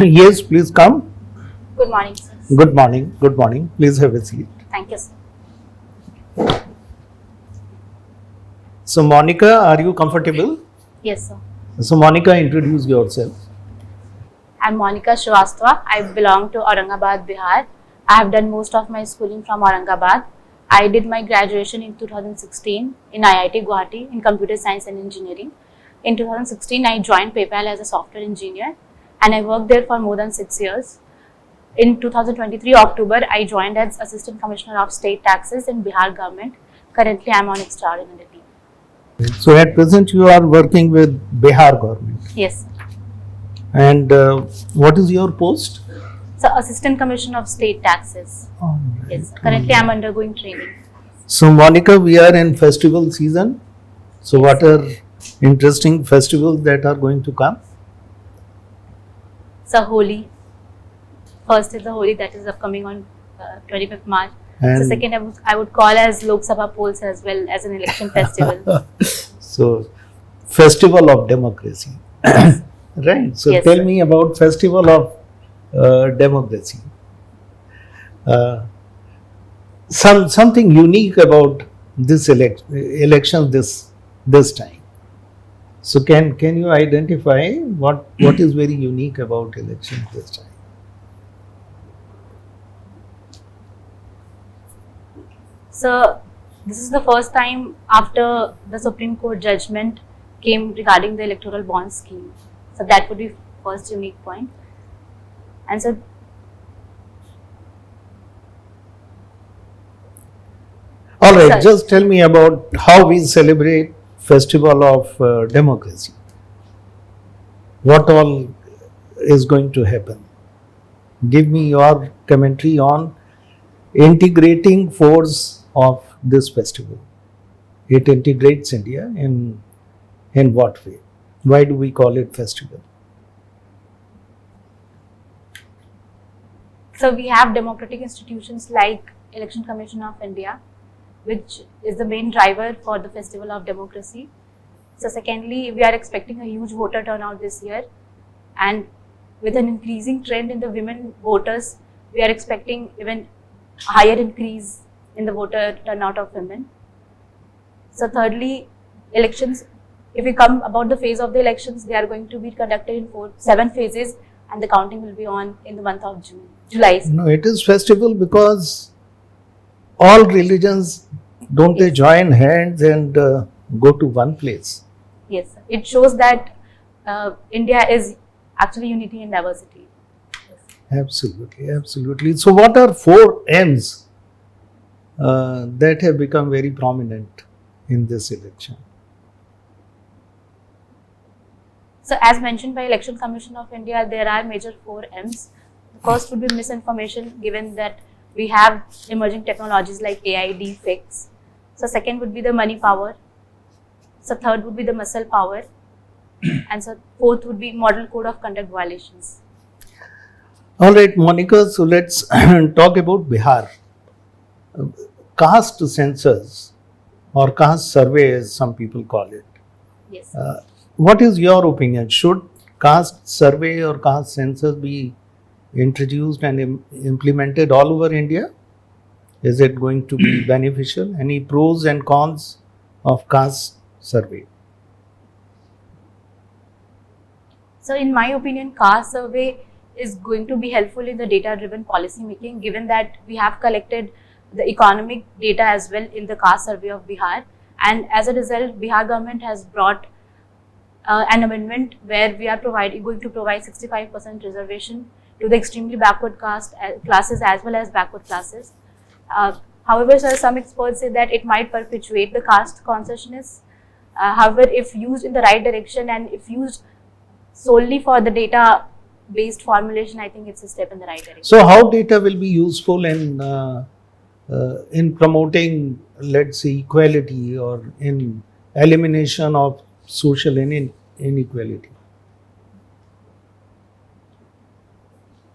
Yes, please come. Good morning, sir. Good morning. Good morning. Please have a seat. Thank you, sir. So, Monica, are you comfortable? Yes, sir. So, Monica, introduce yourself. I'm Monica Shrivastava. I belong to Aurangabad, Bihar. I have done most of my schooling from Aurangabad. I did my graduation in 2016 in IIT Guwahati in Computer Science and Engineering. In 2016, I joined PayPal as a software engineer and I worked there for more than 6 years. In 2023 October, I joined as Assistant Commissioner of State Taxes in Bihar government. Currently, I am on extraordinary leave. So, at present, you are working with Bihar government. Yes, sir. And what is your post? So, Assistant Commissioner of State Taxes. Yes, currently I am undergoing training. So, Monica, we are in festival season. So, what are interesting festivals that are going to come? So, Holi. First is the Holi that is upcoming on 25th March. And So, second I would call as Lok Sabha polls as well as an election festival. So, festival of democracy. Right. So, Yes, tell sir. me about festival of democracy. Something unique about this election this time. So, can you identify what is very unique about election this time? So, this is the first time after the Supreme Court judgment came regarding the electoral bond scheme. So, that would be first unique point. And so, All right, Sir. just tell me about how we celebrate festival of democracy. What all is going to happen? Give me your commentary on integrating force of this festival. It integrates India in what way? Why do we call it festival? So we have democratic institutions like Election Commission of India, which is the main driver for the Festival of Democracy. So secondly, we are expecting a huge voter turnout this year, and with an increasing trend in the women voters, we are expecting even higher increase in the voter turnout of women. So thirdly, elections, if we come about the phase of the elections, they are going to be conducted in 7 phases, and the counting will be on in the month of July. No, it is festival because all religions, don't they Yes. join hands and go to one place? Yes, sir. It shows that India is actually unity in diversity. Yes. Absolutely, absolutely. So, what are 4 M's that have become very prominent in this election? So, as mentioned by Election Commission of India, there are major 4 M's. The first would be misinformation, given that we have emerging technologies like AI, deepfakes. So, second would be the money power. So, third would be the muscle power. And so, fourth would be model code of conduct violations. All right, Monica, so let's talk about Bihar. Caste census or caste survey, as some people call it. Yes. What is your opinion? Should caste survey or caste census be introduced and implemented all over India? Is it going to be beneficial? Any pros and cons of caste survey? So, in my opinion, caste survey is going to be helpful in the data-driven policy making, given that we have collected the economic data as well in the caste survey of Bihar, and as a result, Bihar government has brought an amendment where we are going to provide 65% reservation to the extremely backward caste classes as well as backward classes. However, sir, some experts say that it might perpetuate the caste consciousness. However, if used in the right direction and if used solely for the data based formulation, I think it's a step in the right direction. So, how data will be useful in promoting, let's say, equality or in elimination of social inequality?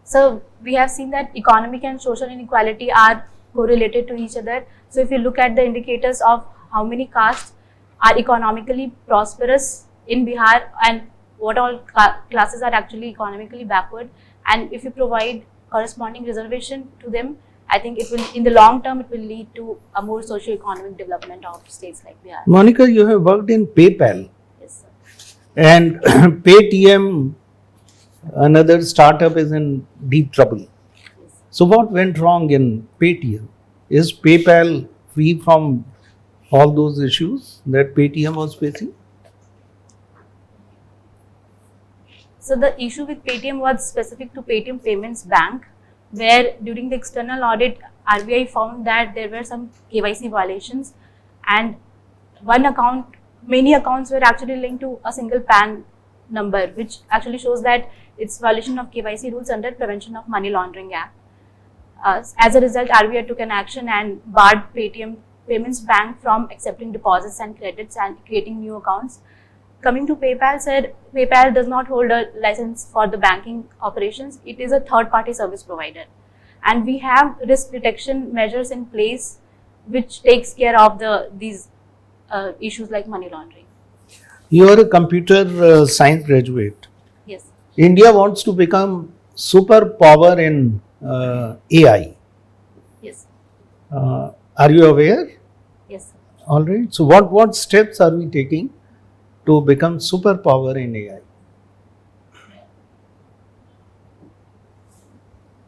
So we have seen that economic and social inequality are correlated to each other. So if you look at the indicators of how many castes are economically prosperous in Bihar and what all classes are actually economically backward, and if you provide corresponding reservation to them, I think it will, in the long term, it will lead to a more socio-economic development of states like Bihar. Monica, you have worked in PayPal Yes, sir. and Paytm, another startup, is in deep trouble. Yes. So what went wrong in Paytm? Is PayPal free from all those issues that Paytm was facing? So the issue with Paytm was specific to Paytm Payments Bank, where during the external audit, RBI found that there were some KYC violations, and many accounts were actually linked to a single PAN number, which actually shows that it's violation of KYC rules under Prevention of Money Laundering Act. As a result, RBI took an action and barred Paytm Payments Bank from accepting deposits and credits and creating new accounts. Coming to PayPal, sir, PayPal does not hold a license for the banking operations. It is a third-party service provider, and we have risk detection measures in place, which takes care of these issues like money laundering. You are a computer science graduate. Yes. India wants to become superpower in AI. Yes. Are you aware? Yes, sir. All right. So what steps are we taking to become superpower in AI?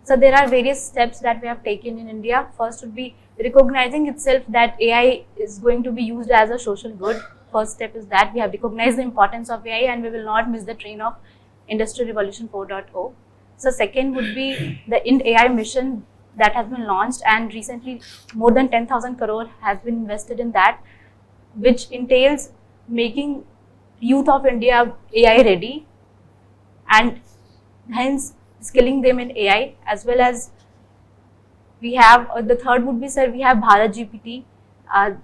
So there are various steps that we have taken in India. First would be recognizing itself that AI is going to be used as a social good. First step is that we have recognized the importance of AI and we will not miss the train of Industry Revolution 4.0. So second would be the Ind AI mission that has been launched, and recently more than 10,000 crore has been invested in that, which entails making youth of India AI ready and hence skilling them in AI, as well as we have the third would be, sir, we have Bharat GPT,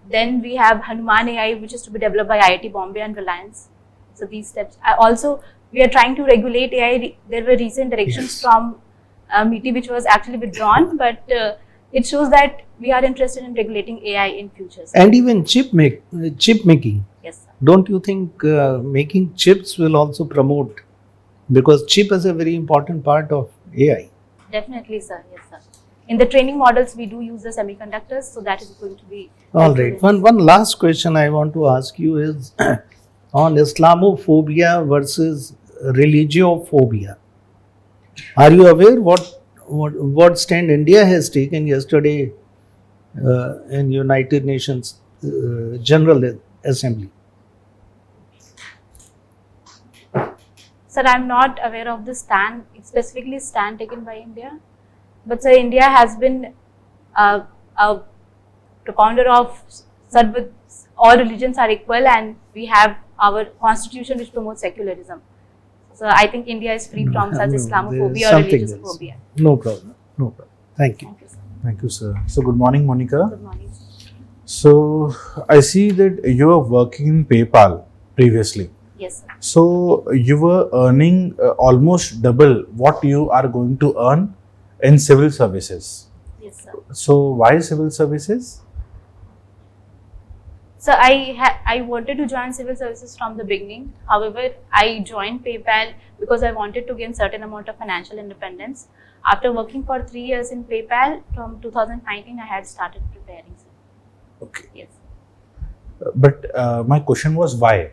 then we have Hanuman AI, which is to be developed by IIT Bombay and Reliance. So these steps. Also, we are trying to regulate AI. There were recent directions from MeitY, which was actually withdrawn, but it shows that we are interested in regulating AI in future. And even chip making. Yes, sir. Don't you think making chips will also promote? Because chip is a very important part of AI. Definitely, sir. Yes, sir. In the training models, we do use the semiconductors, so that is going to be. All right. One last question I want to ask you is on Islamophobia versus religiophobia. Are you aware what stand India has taken yesterday in United Nations General Assembly? Sir, I'm not aware of the stand, specifically stand taken by India. But sir, India has been a propounder of all religions are equal, and we have our constitution which promotes secularism. So I think India is free from such Islamophobia or religious phobia. No problem. No problem. Thank you. Thank you, sir. Thank you, sir. So, good morning, Monica. Good morning. So, I see that you were working in PayPal previously. Yes, sir. So, you were earning almost double what you are going to earn in civil services. Yes, sir. So, why civil services? So I wanted to join civil services from the beginning. However, I joined PayPal because I wanted to gain certain amount of financial independence. After working for 3 years in PayPal, from 2019, I had started preparing. Okay. Yes. But my question was why?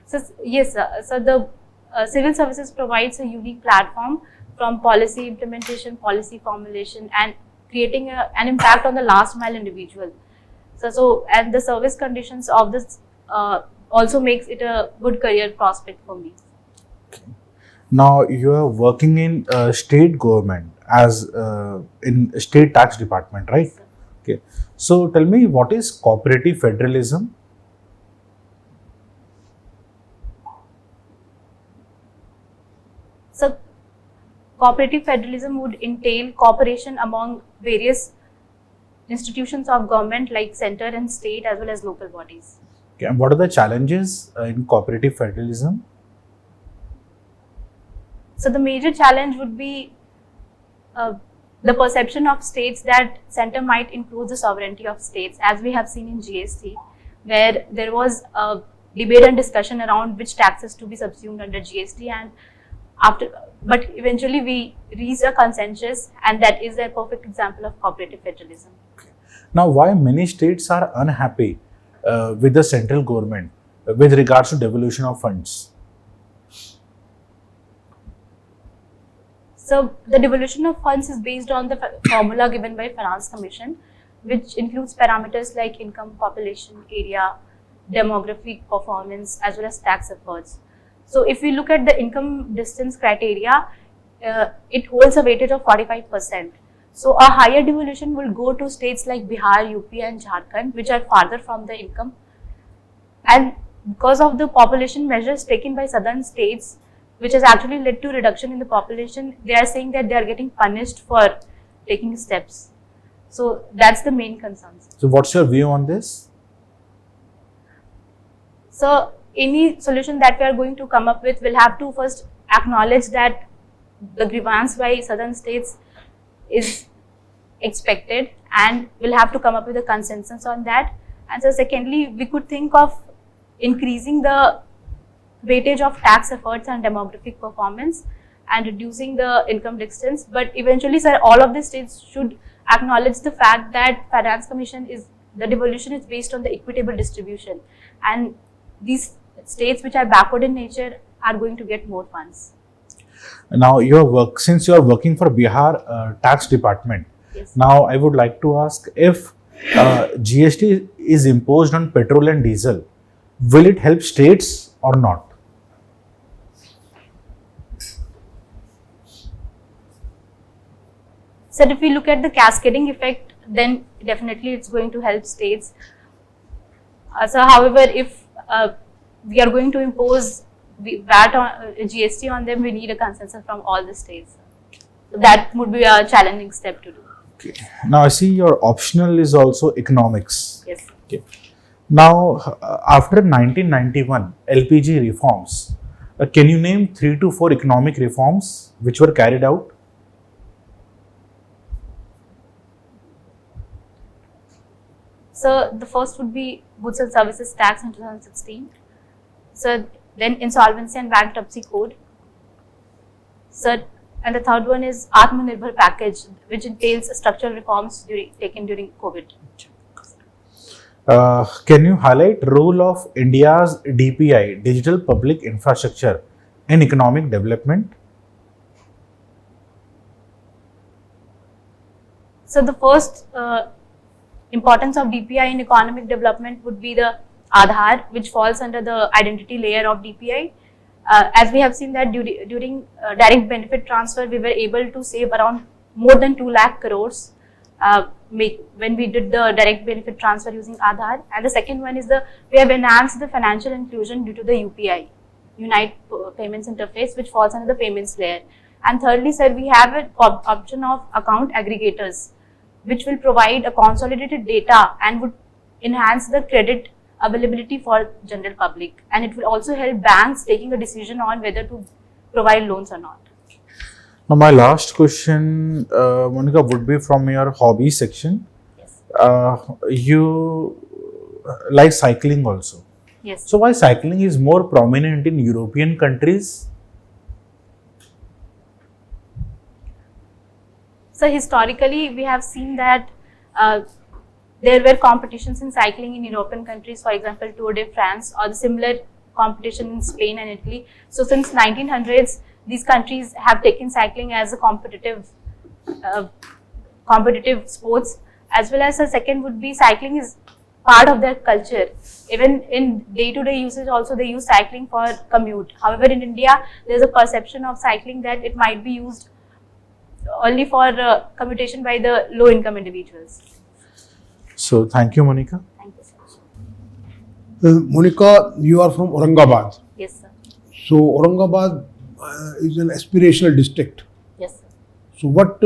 So yes, sir. So the civil services provides a unique platform from policy implementation, policy formulation, and creating an impact on the last mile individual. So and the service conditions of this also makes it a good career prospect for me. Okay. Now you are working in state government as in state tax department, right? Yes, okay. So tell me, what is cooperative federalism? So cooperative federalism would entail cooperation among various institutions of government like center and state as well as local bodies. Okay. And what are the challenges in cooperative federalism? So the major challenge would be the perception of states that center might include the sovereignty of states, as we have seen in GST, where there was a debate and discussion around which taxes to be subsumed under GST, and after, but eventually we reached a consensus, and that is a perfect example of cooperative federalism. Now, why many states are unhappy with the central government with regards to devolution of funds? So the devolution of funds is based on the formula given by Finance Commission, which includes parameters like income, population, area, demographic performance, as well as tax efforts. So if we look at the income distance criteria, it holds a weightage of 45%. So a higher devolution will go to states like Bihar, UP and Jharkhand, which are farther from the income. And because of the population measures taken by southern states, which has actually led to reduction in the population, they are saying that they are getting punished for taking steps. So that's the main concern. So, what's your view on this? So any solution that we are going to come up with will have to first acknowledge that the grievance by southern states is expected, and we'll have to come up with a consensus on that. And so secondly, we could think of increasing the weightage of tax efforts and demographic performance and reducing the income distance. But eventually, sir, all of the states should acknowledge the fact that Finance Commission is, the devolution is based on the equitable distribution, and these states which are backward in nature are going to get more funds. Now, since you are working for Bihar tax department, Yes. now I would like to ask if GST is imposed on petrol and diesel, will it help states or not? So if we look at the cascading effect, then definitely it's going to help states. So however, if we are going to impose VAT on GST on them, we need a consensus from all the states. So that would be a challenging step to do. Okay. Now, I see your optional is also economics. Yes. Okay. Now, after 1991 LPG reforms, can you name 3 to 4 economic reforms which were carried out? So the first would be Goods and Services Tax in 2016. So then Insolvency and Bankruptcy Code. So, and the third one is Atmanirbhar Package, which entails structural reforms taken during COVID. Can you highlight role of India's DPI, Digital Public Infrastructure, in economic development? So the first importance of DPI in economic development would be the Aadhaar, which falls under the identity layer of DPI. As we have seen that during direct benefit transfer, we were able to save around more than 2 lakh crores when we did the direct benefit transfer using Aadhaar. And the second one is we have enhanced the financial inclusion due to the UPI, Unite Payments Interface, which falls under the payments layer. And thirdly, sir, we have an option of account aggregators, which will provide a consolidated data and would enhance the credit availability for general public, and it will also help banks taking a decision on whether to provide loans or not. Now, my last question, Monica, would be from your hobby section. Yes. You like cycling also. Yes. So, why cycling is more prominent in European countries? So historically, we have seen that there were competitions in cycling in European countries, for example, Tour de France, or the similar competition in Spain and Italy. So since 1900s, these countries have taken cycling as a competitive sports, as well as the second would be cycling is part of their culture. Even in day-to-day usage also, they use cycling for commute. However, in India, there's a perception of cycling that it might be used only for commutation by the low-income individuals. So, thank you, Monica. Thank you, sir. Monica, you are from Aurangabad. Yes, sir. So Aurangabad is an aspirational district. Yes, sir. So what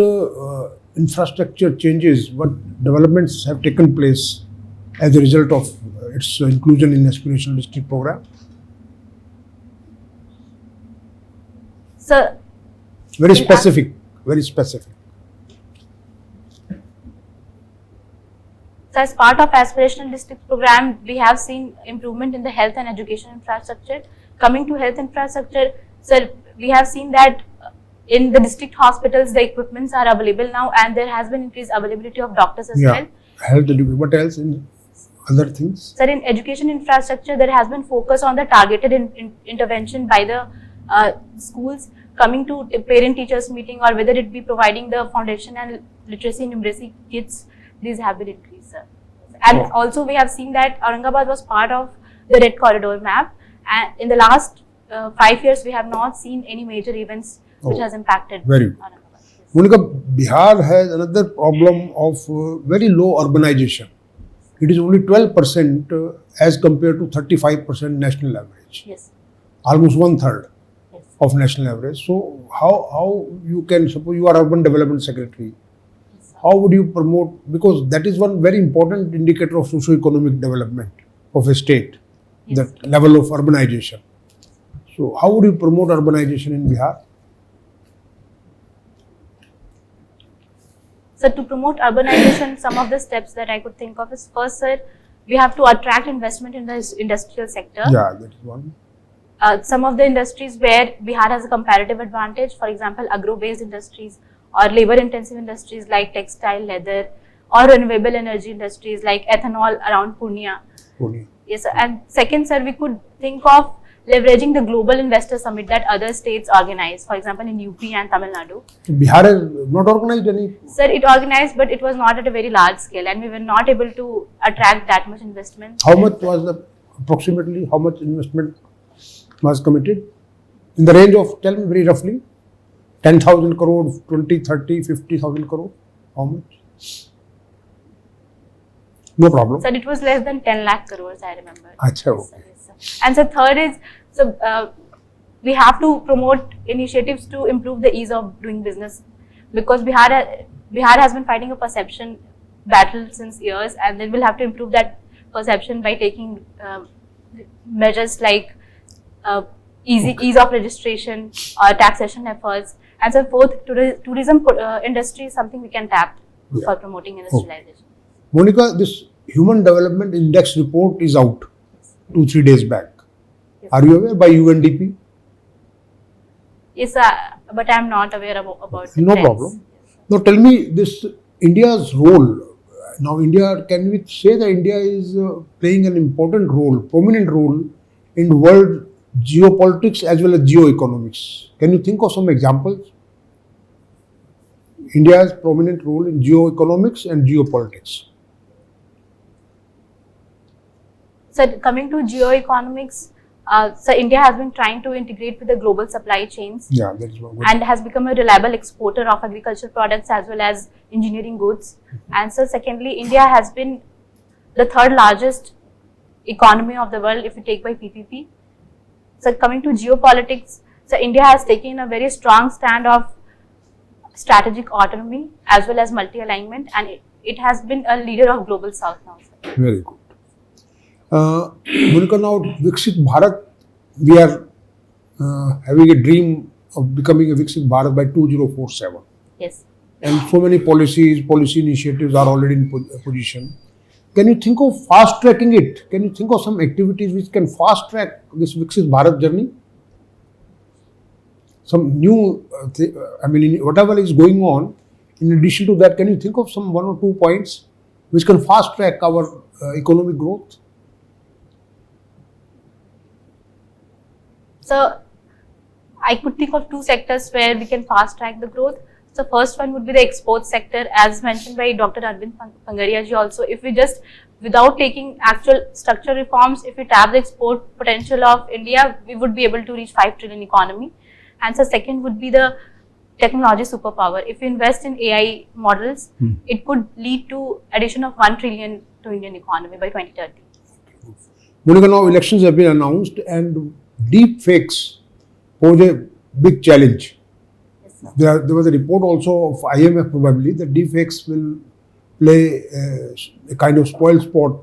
infrastructure changes, what developments have taken place as a result of its inclusion in aspirational district program? So, Very specific, very specific. So as part of aspirational district program, we have seen improvement in the health and education infrastructure. Coming to health infrastructure, Sir, we have seen that in the district hospitals, the equipments are available now, and there has been increased availability of doctors as well. Health education. What else in other things? Sir, in education infrastructure, there has been focus on the targeted intervention by the schools coming to parent-teachers meeting, or whether it be providing the foundation and literacy numeracy kits. These have been increased, sir. And also we have seen that Aurangabad was part of the Red Corridor map, and in the last 5 years, we have not seen any major events which has impacted Very good. Aurangabad. Yes. Monica, Bihar has another problem of very low urbanization. It is only 12% as compared to 35% national average. Yes. Almost 1/3 Yes. of national average. So how you can, suppose you are urban development secretary, how would you promote, because that is one very important indicator of socio-economic development of a state, Yes. that level of urbanization. So how would you promote urbanization in Bihar? So to promote urbanization, some of the steps that I could think of is, first, sir, we have to attract investment in the industrial sector. Yeah, that is one. Some of the industries where Bihar has a comparative advantage, for example, agro-based industries or labor-intensive industries like textile, leather, or renewable energy industries like ethanol around Purnia. Pune. Yes, sir. And second, sir, we could think of leveraging the Global Investor Summit that other states organize, for example, in UP and Tamil Nadu. Bihar has not organized any. Sir, it organized, but it was not at a very large scale, and we were not able to attract that much investment. How much was the, approximately, how much investment was committed? In the range of, tell me very roughly, 10,000 crore, 20, 30, 50,000 crore? How much? No problem. Sir, it was less than 10 lakh crores, I remember. Acha, Yes, sir, okay. yes, sir. And so third is, so we have to promote initiatives to improve the ease of doing business, because Bihar has been fighting a perception battle since years, and then we'll have to improve that perception by taking measures like ease of registration or taxation efforts. And so fourth, tourism industry is something we can tap for promoting industrialization. Monica, this Human Development Index report is out 2-3 days back. Yes. Are you aware, by UNDP? Yes, but I am not aware about the No trends. problem. Now tell me this India's role. Now India, can we say that India is playing an important role, prominent role in world geopolitics as well as geoeconomics? Can you think of some examples? India's prominent role in geoeconomics and geopolitics. So coming to geoeconomics, so India has been trying to integrate with the global supply chains, Yeah, that is one good. and has become a reliable exporter of agricultural products as well as engineering goods. And so secondly, India has been the third largest economy of the world if you take by PPP. So coming to geopolitics, so India has taken a very strong stand of strategic autonomy as well as multi-alignment, and it has been a leader of global south now, sir. Very good. Monica, now Viksit Bharat, we are having a dream of becoming a Viksit Bharat by 2047. Yes. And so many policy initiatives are already in position. Can you think of fast tracking it? Can you think of some activities which can fast track this Viksit Bharat journey? Some new, whatever is going on, in addition to that, can you think of some 1 or 2 points which can fast track our economic growth? So I could think of 2 sectors where we can fast track the growth. So first one would be the export sector, as mentioned by Dr. Arvind Pangaria ji also. If we just, without taking actual structural reforms, if we tap the export potential of India, we would be able to reach 5 trillion economy. And so second would be the technology superpower. If we invest in AI models, it could lead to addition of 1 trillion to Indian economy by 2030. Monica, now elections have been announced and deep fakes pose a big challenge. Yes, sir. There was a report also of IMF probably that deepfakes will play a kind of spoil sport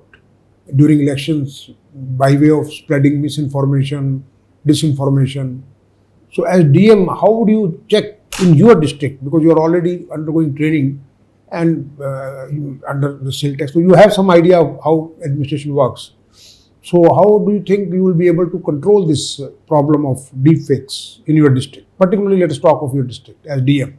during elections by way of spreading misinformation, disinformation. So as DM, how would you check in your district, because you are already undergoing training and under the SIL test, so you have some idea of how administration works. So how do you think you will be able to control this problem of deepfakes in your district? Particularly, let us talk of your district as DM.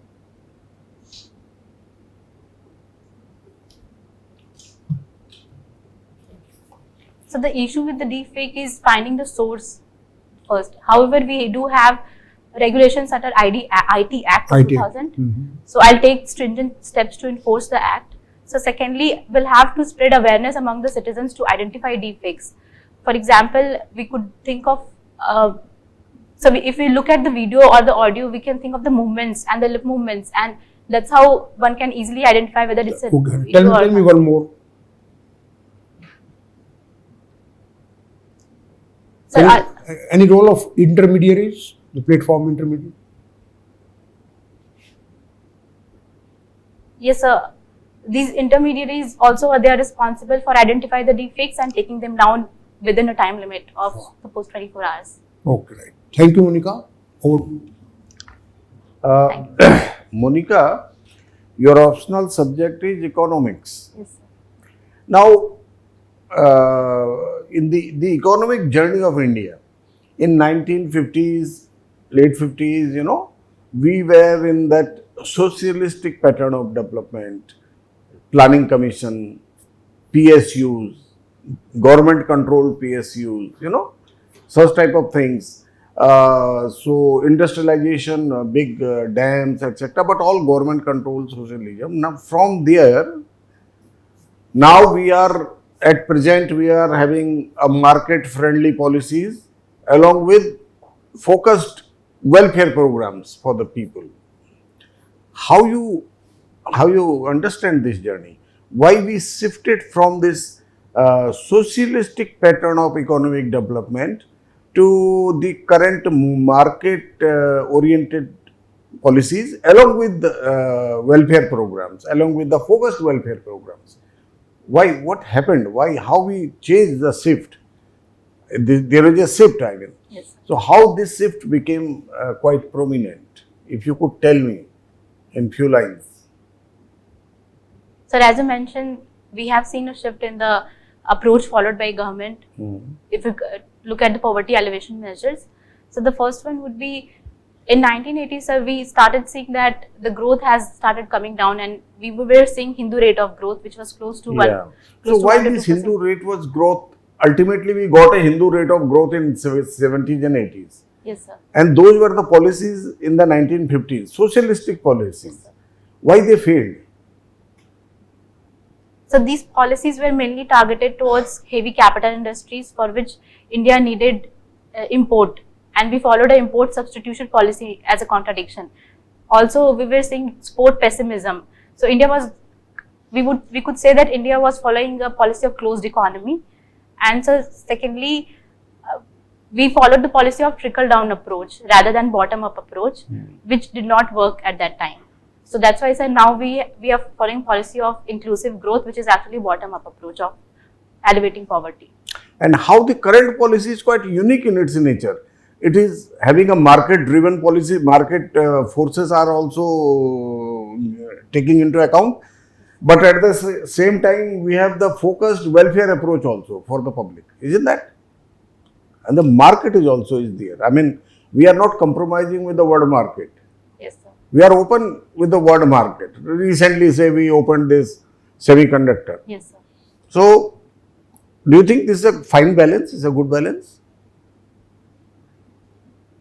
So the issue with the deepfake is finding the source first. However, we do have regulations under IT Act of IT. 2000. So I'll take stringent steps to enforce the act. So secondly, we'll have to spread awareness among the citizens to identify deepfakes. For example, we could think of, if we look at the video or the audio, we can think of the movements and the lip movements, and that's how one can easily identify whether it's a Okay. video Tell or me not. one more. So Any role of intermediaries, the platform intermediary? yes, sir. These intermediaries also they are responsible for identifying the deepfakes and taking them down within a time limit of suppose 24 hours. Okay, right. Thank you, Monica. Over. Monica, your optional subject is economics. Yes, sir. Now, in the economic journey of India, in 1950s, late 50s, we were in that socialistic pattern of development, planning commission, PSUs, government controlled PSUs, such type of things. So industrialization, big dams, etc. But all government controlled socialism. Now from there, now we are at present we are having a market friendly policies along with focused welfare programs for the people. How you understand this journey? Why we shifted from this socialistic pattern of economic development to the current market oriented policies along with the welfare programs, along with the focused welfare programs? Why? What happened? Why? How we changed the shift? There is a shift, I mean. Yes, sir. So how this shift became quite prominent? If you could tell me in few lines. So as you mentioned, we have seen a shift in the approach followed by government. If we look at the poverty alleviation measures, so the first one would be in 1980s, sir, we started seeing that the growth has started coming down, and we were seeing Hindu rate of growth, which was close to one. Yeah. Close So to why 1 to this 2%. Hindu rate was growth? Ultimately, we got a Hindu rate of growth in 70s and 80s. Yes, sir. And those were the policies in the 1950s, socialistic policies. Why they failed? So these policies were mainly targeted towards heavy capital industries for which India needed import, and we followed an import substitution policy as a contradiction. Also, we were seeing export pessimism. So India was, we could say that India was following a policy of closed economy, and so secondly, we followed the policy of trickle down approach rather than bottom up approach, which did not work at that time. So that's why I said now we are following policy of inclusive growth, which is actually bottom up approach of alleviating poverty. And how the current policy is quite unique in its nature. It is having a market driven policy, market forces are also taking into account, but at the same time we have the focused welfare approach also for the public, isn't that? And the market is also there. I mean, we are not compromising with the world market. Yes, sir. We are open with the world market. Recently, say we opened this semiconductor. Yes, sir. So, do you think this is a fine balance? Is a good balance?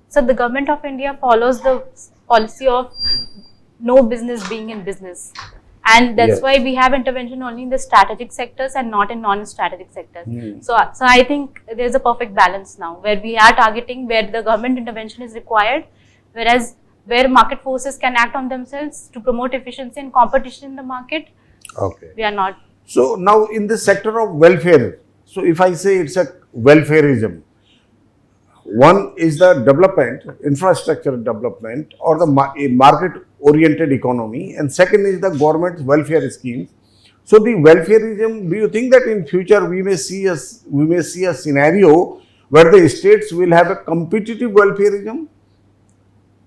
So the government of India follows the policy of no business being in business, and that's Yes. why we have intervention only in the strategic sectors and not in non-strategic sectors. Hmm. So I think there's a perfect balance now where we are targeting where the government intervention is required, whereas where market forces can act on themselves to promote efficiency and competition in the market, Okay. we are not. So, now in the sector of welfare, so if I say it's a welfareism, one is the development, infrastructure development or the market oriented economy, and second is the government's welfare schemes. So the welfareism, do you think that in future we may see a scenario where the states will have a competitive welfareism?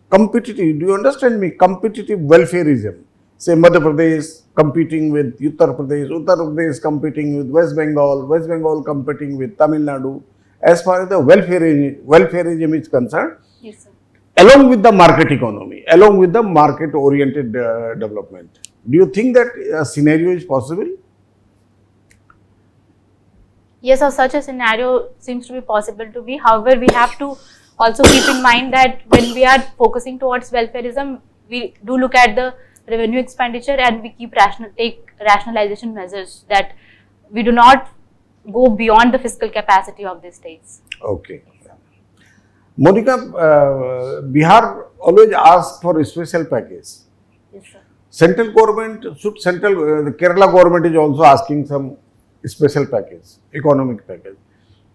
Competitive, do you understand me? Competitive welfareism, say Madhya Pradesh competing with Uttar Pradesh competing with West Bengal competing with Tamil Nadu, as far as the welfareism is concerned, Yes, sir. along with the market economy, along with the market oriented development. Do you think that a scenario is possible? Yes, so such a scenario seems to be possible to be. However, we have to also keep in mind that when we are focusing towards welfareism, we do look at the revenue expenditure and we take rationalization measures, that we do not go beyond the fiscal capacity of the states. Okay. Monica, Bihar always asks for a special package. Yes, sir. Central government, the Kerala government is also asking some special package, economic package.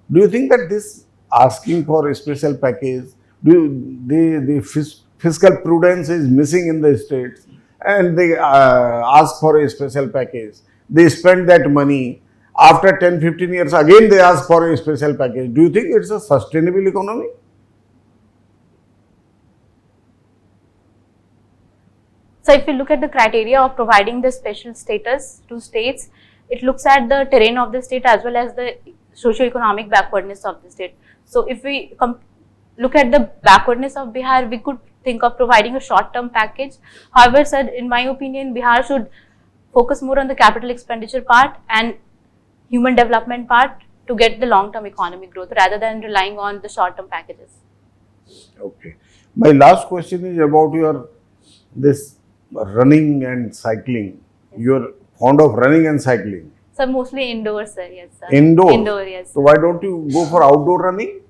Do you think that this asking for a special package, the fiscal prudence is missing in the states, and they ask for a special package? They spend that money. After 10-15 years, again they ask for a special package. Do you think it's a sustainable economy? So if you look at the criteria of providing the special status to states, it looks at the terrain of the state as well as the socio-economic backwardness of the state. So if we look at the backwardness of Bihar, we could think of providing a short-term package. However, sir, in my opinion, Bihar should focus more on the capital expenditure part and human development part to get the long-term economic growth rather than relying on the short-term packages. Okay. My last question is about this running and cycling. You're fond of running and cycling. So mostly indoors, sir. Yes, sir. Indoor? Indoor, yes. So why don't you go for outdoor running?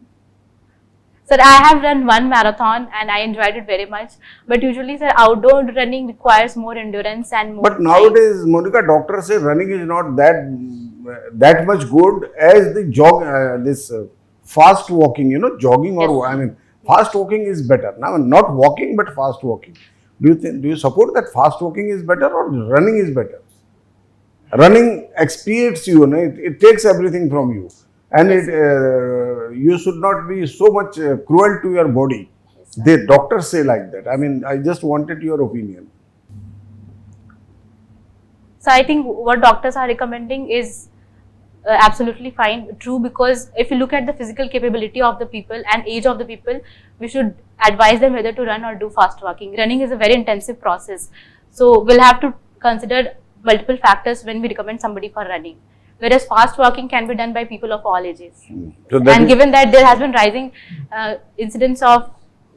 Sir, I have run one marathon and I enjoyed it very much. But usually, sir, outdoor running requires more endurance and more. But nowadays, Monica, doctors say running is not that much good as the fast walking. Jogging or Yes. fast walking is better. Now, not walking but fast walking. Do you support that fast walking is better or running is better? Running expiates you, it takes everything from you, and you should not be so much cruel to your body. Yes, sir. The doctors say like that. I just wanted your opinion. So I think what doctors are recommending is absolutely fine, true, because if you look at the physical capability of the people and age of the people, we should advise them whether to run or do fast walking. Running is a very intensive process. So we'll have to consider multiple factors when we recommend somebody for running. Whereas fast walking can be done by people of all ages. So that And is- given that there has been rising incidents of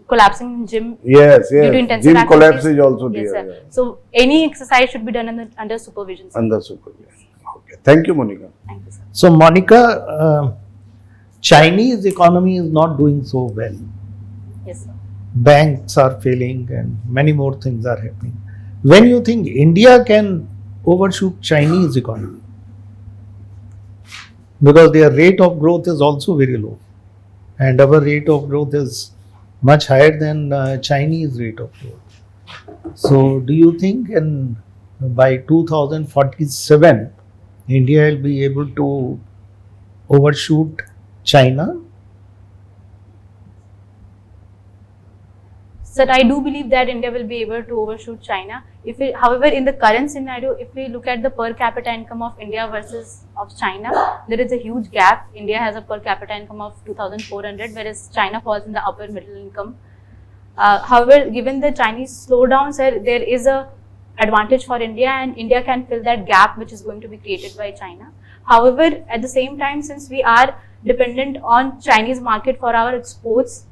collapsing in gym yes, due to intensive gym activities. collapse is also Yes, there. sir. So any exercise should be done under supervision, sir. Under supervision. Okay. Thank you, Monica. Thank you, sir. So, Monica, Chinese economy is not doing so well. Yes, sir. Banks are failing and many more things are happening. When you think India can overshoot Chinese economy? Because their rate of growth is also very low, and our rate of growth is much higher than Chinese rate of growth. So, do you think by 2047 India will be able to overshoot China? Sir, I do believe that India will be able to overshoot China. However, in the current scenario, if we look at the per capita income of India versus of China, there is a huge gap. India has a per capita income of 2,400, whereas China falls in the upper middle income. However, given the Chinese slowdown, sir, there is a advantage for India, and India can fill that gap which is going to be created by China. However, at the same time, since we are dependent on Chinese market for our exports,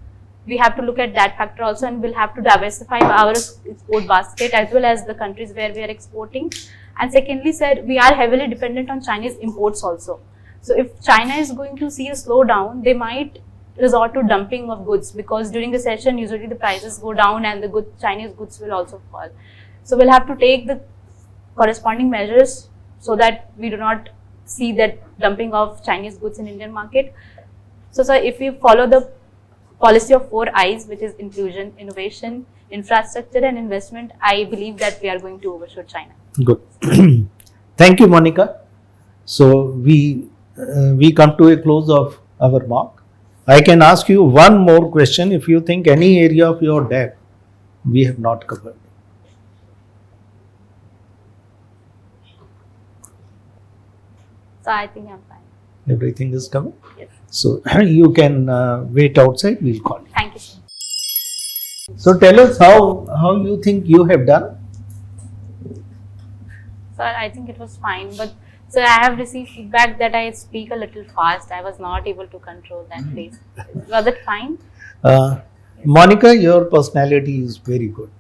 we have to look at that factor also, and we'll have to diversify our export basket as well as the countries where we are exporting. And secondly, sir, we are heavily dependent on Chinese imports also. So if China is going to see a slowdown, they might resort to dumping of goods, because during recession usually the prices go down and the Chinese goods will also fall. So we'll have to take the corresponding measures so that we do not see that dumping of Chinese goods in Indian market. So sir, if we follow the policy of 4 I's, which is inclusion, innovation, infrastructure and investment, I believe that we are going to overshoot China. Good. Thank you, Monica. So we come to a close of our mark. I can ask you one more question if you think any area of your deck we have not covered. So I think I'm fine. Everything is coming. Yes. So you can wait outside. We'll call you. Thank you so much. So tell us how you think you have done. Sir, I think it was fine, but sir, I have received feedback that I speak a little fast. I was not able to control that pace. Was it fine? Monica, your personality is very good.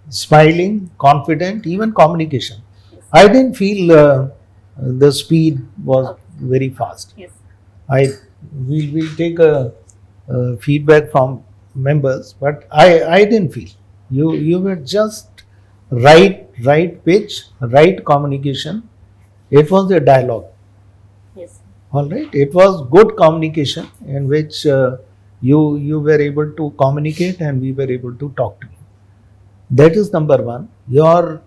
Smiling, confident, even communication. Yes. I didn't feel the speed was very fast. Yes. We will take a feedback from members, but I didn't feel you were just right pitch, right communication. It was a dialogue. Yes. All right, it was good communication in which you were able to communicate and we were able to talk to you. That is number one. Your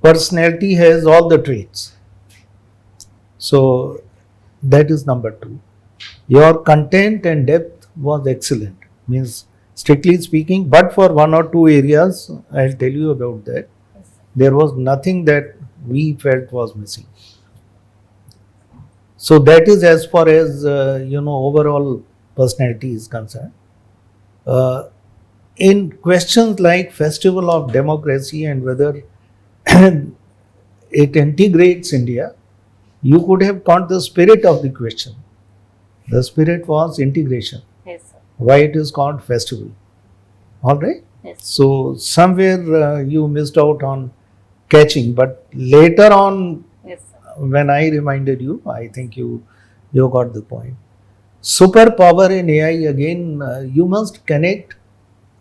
personality has all the traits. So that is number two. Your content and depth was excellent. Means strictly speaking, but for one or two areas, I'll tell you about that. Yes. There was nothing that we felt was missing. So that is as far as overall personality is concerned. In questions like Festival of Democracy and whether it integrates India, you could have caught the spirit of the question. The spirit was integration. Yes, sir. Why it is called festival? All right. Yes. So somewhere you missed out on catching, but later on Yes, sir. when I reminded you, I think you got the point. Superpower in AI again. You must connect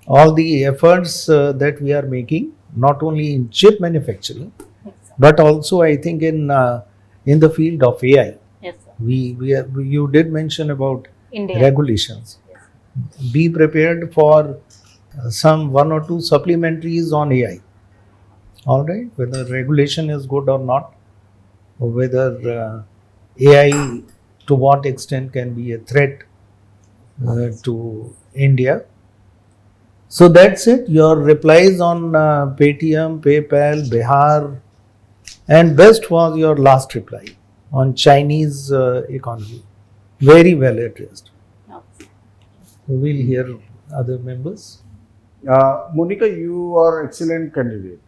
all the efforts that we are making, not only in chip manufacturing, Yes, sir. but also I think in the field of AI. Yes, sir. You did mention about India. regulations. Yes. Be prepared for some one or two supplementaries on AI. All right, whether regulation is good or not, or whether AI to what extent can be a threat to India. So that's it. Your replies on Paytm, PayPal, Bihar, and best was your last reply on Chinese economy. Very well addressed. Okay. Mm-hmm. We'll hear other members. Monica, you are excellent candidate.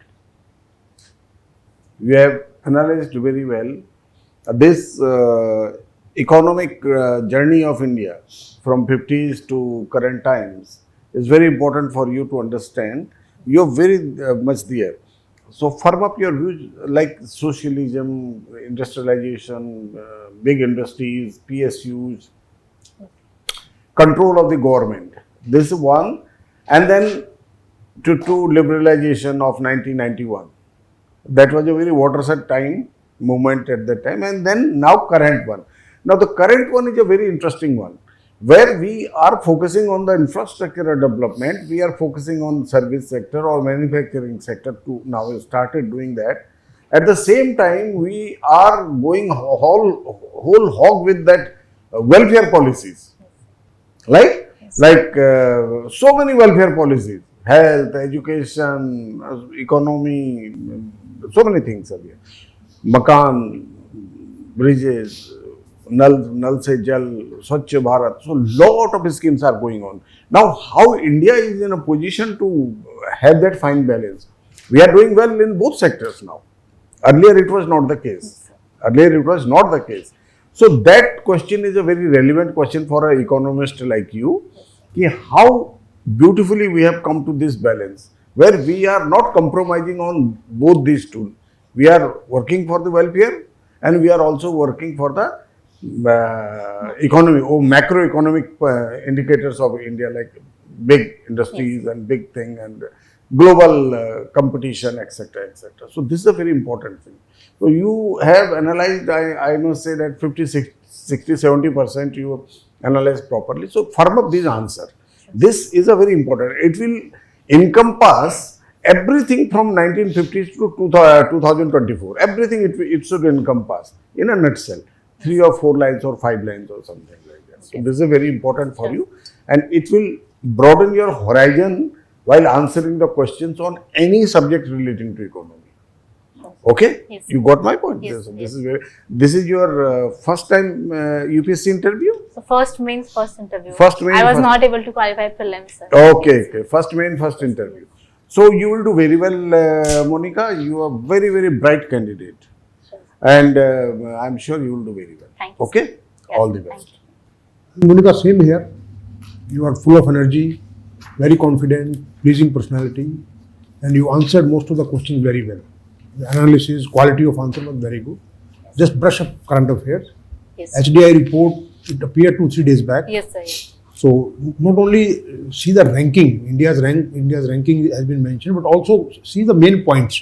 You have analyzed very well this economic journey of India from 50s to current times is very important for you to understand. You are very much there. So firm up your views like socialism, industrialization, big industries, PSUs, control of the government. This is one. And then to liberalization of 1991. That was a very watershed time movement at that time, and then now current one. Now the current one is a very interesting one, where we are focusing on the infrastructure development, we are focusing on service sector or manufacturing sector to now started doing that. At the same time, we are going whole hog with that welfare policies, like so many welfare policies, health, education, economy, so many things are there. Makan, bridges, Nal Se Jal, Swachh Bharat. So lot of schemes are going on. Now how India is in a position to have that fine balance? We are doing well in both sectors now. Earlier it was not the case. So that question is a very relevant question for an economist like you. How beautifully we have come to this balance, where we are not compromising on both these two. We are working for the welfare and we are also working for the economy or macroeconomic indicators of India, like big industries and big thing and global competition, etc., etc. So this is a very important thing. So you have analyzed, I must say that 50, 60, 70% you analyzed properly. So firm up this answer. This is a very important. It will encompass everything from 1950s to 2024. Everything it should encompass in a nutshell. 3 or 4 lines or 5 lines or something like that. So this is very important for you, and it will broaden your horizon while answering the questions on any subject relating to economy. Okay, Yes. you got my point. Yes, This yes. this is your first time UPSC interview. So first means first interview. First means I was first- not able to qualify prelims, sir. Okay. First main, first interview. So you will do very well, Monica. You are very, very bright candidate, Sure. and I'm sure you will do very well. Thank you, Okay, Yes, all the thank best. you. Monica, same here. You are full of energy, very confident, pleasing personality, and you answered most of the questions very well. The analysis, quality of answer was very good. Just brush up current affairs. Yes. HDI report, it appeared 2-3 days back. Yes, sir. Yes. So not only see the ranking, India's ranking has been mentioned, but also see the main points,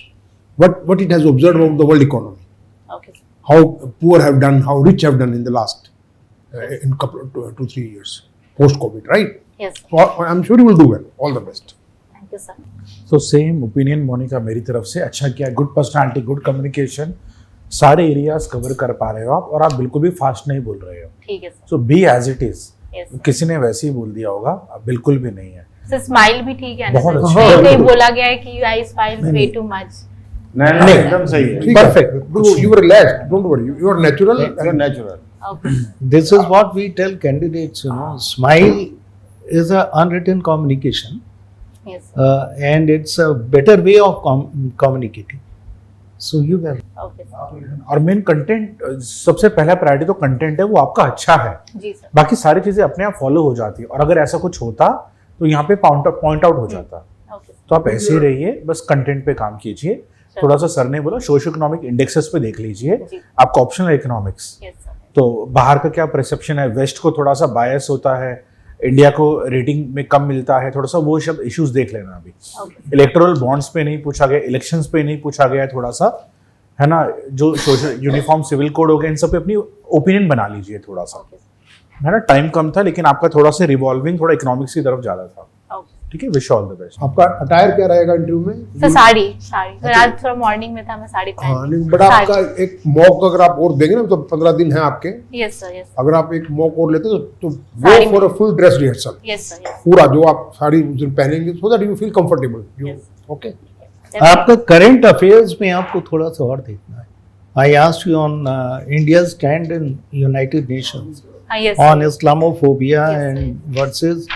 what it has observed of the world economy, Okay, sir. how poor have done, how rich have done in the last in couple of 2-3 years post COVID, right? Yes, sir. So I'm sure you will do well. All the best. Thank you, sir. तो same opinion Monika मेरी तरफ से। अच्छा किया, good personality, good communication, सारे areas cover कर पा रहे हो आप, और आप बिल्कुल भी फास्ट नहीं बोल रहे हो। ठीक है, sir. So be as it is. Yes, sir. किसी ने वैसे ही बोल दिया होगा, अब बिल्कुल भी नहीं है। सर स्माइल भी ठीक है ना बहुत सर? अच्छा। कहीं कहीं बोला गया है कि you I smile way too much. नहीं, एकदम सही है। ठीक है। Perfect. You were relaxed. Don't worry. You are natural. You're natural. Okay. This is what we tell candidates, smile is a unwritten communication, Yes, sir. and it's a better way of communicating. So you were Okay, sir. और main content, सबसे पहला priority तो content है, वो आपका अच्छा है, जी sir. बाकी सारी चीजें अपने आप फॉलो हो जाती है। और अगर ऐसा कुछ होता तो यहाँ पे पॉइंट आउट हो जाता। ओके. तो आप ऐसे ही रहिए, बस कंटेंट पे काम कीजिए। थोड़ा सा सर ने बोला सोशो इकोनॉमिक इंडेक्सेस पे देख लीजिए, जी. आपका ऑप्शनल इकोनॉमिक्स। Yes sir. तो बाहर का क्या परसेप्शन है, वेस्ट को थोड़ा सा बायस होता है, इंडिया को रेटिंग में कम मिलता है, थोड़ा सा वो सब इश्यूज देख लेना। अभी ओके. इलेक्टोरल बॉन्ड्स पे नहीं पूछा गया, इलेक्शंस पे नहीं पूछा गया, थोड़ा सा है ना, जो सोशल यूनिफॉर्म सिविल कोड हो गया, इन सब पे अपनी ओपिनियन बना लीजिए थोड़ा सा, ओके. है ना। टाइम कम था, लेकिन आपका थोड़ा सा रिवॉल्विंग थोड़ा इकोनॉमिक्स की तरफ ज्यादा था। ओके. ठीक है, विश ऑल द बेस्ट। आपका अटायर क्या रहेगा इंटरव्यू में? सर साड़ी सर आज थोड़ा मॉर्निंग में था, मैं साड़ी हाँ, पहन. नहीं, बट आपका एक मॉक अगर आप और देंगे ना, तो 15 दिन है आपके। Yes sir. यस. अगर आप एक मॉक और लेते तो sari go for a full dress rehearsal, yes sir. Yes. पूरा जो आप साड़ी उस दिन पहनेंगे, so that you feel comfortable. Yes. Okay. आपका करंट अफेयर्स में आपको थोड़ा सा और देखना है। I asked you on India stand in United Nations हाँ. Yes. on Islamophobia Yes, and versus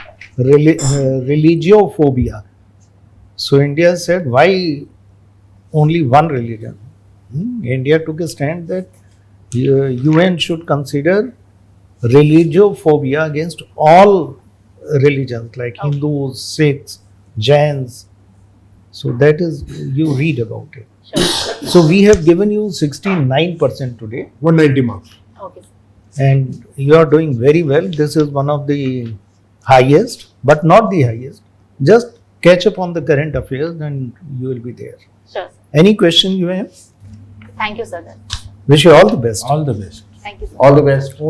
religiophobia. So India said, why only one religion? India took a stand that UN should consider religiophobia against all religions like Okay. Hindus, Sikhs, Jains. So that is, you read about it. Sure. So we have given you 69% today. 190 marks. Okay. And you are doing very well. This is one of the highest, but not the highest. Just catch up on the current affairs and you will be there. Sure. Any question you have? Thank you, sir. Wish you all the best. All the best. Thank you, sir. All the best.